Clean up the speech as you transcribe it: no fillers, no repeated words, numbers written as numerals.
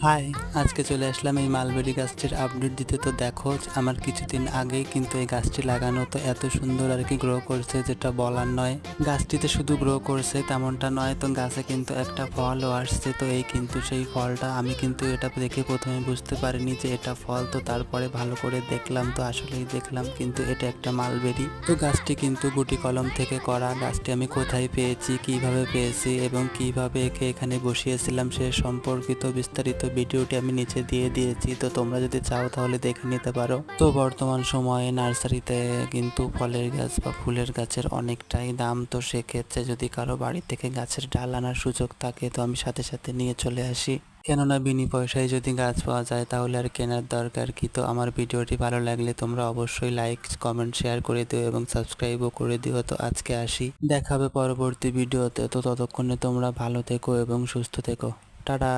High, আজকে চলে আসলাম এই মালবেরি গাছটির আপডেট দিতে। তো দেখো, আমার কিছুদিন আগেই কিন্তু এই গাছটি লাগানো, তো এত সুন্দর আর কি গ্রো করছে যেটা বলার নয়। গাছটিতে শুধু গ্রো করছে তেমনটা নয়, তো গাছে কিন্তু একটা ফলও আসছে। তো এই কিন্তু সেই ফলটা, আমি কিন্তু এটা দেখে প্রথমে বুঝতে পারিনি যে এটা ফল। তো তারপরে ভালো করে দেখলাম, তো আসলেই দেখলাম কিন্তু এটা একটা মালবেরি। তো গাছটি কিন্তু গুটি কলম থেকে করা। গাছটি আমি কোথায় পেয়েছি, কিভাবে পেয়েছি এবং কিভাবে একে এখানে বসিয়েছিলাম সে সম্পর্কিত বিস্তারিত ভিডিওটি আমি নিচে দিয়ে দিয়েছি। তো তোমরা যদি চাও তাহলে দেখে নিতে পারো। তো বর্তমান সময়ে নার্সারিতে কিন্তু ফলের গাছ বা ফুলের গাছের অনেকটাই দাম। তো সেক্ষেত্রে যদি কারো বাড়ি থেকে গাছের ডাল আনার সুযোগ থাকে তো আমি সাথে সাথে নিয়ে চলে আসি, কেননা বিনি পয়সায় যদি গাছ পাওয়া যায় তাহলে আর কেনার দরকার কি। তো আমার ভিডিওটি ভালো লাগলে তোমরা অবশ্যই লাইক, কমেন্ট, শেয়ার করে দিও এবং সাবস্ক্রাইবও করে দিও। তো আজকে আসি, দেখা হবে পরবর্তী ভিডিওতে। তো ততক্ষণে তোমরা ভালো থেকো এবং সুস্থ থেকো। টাটা।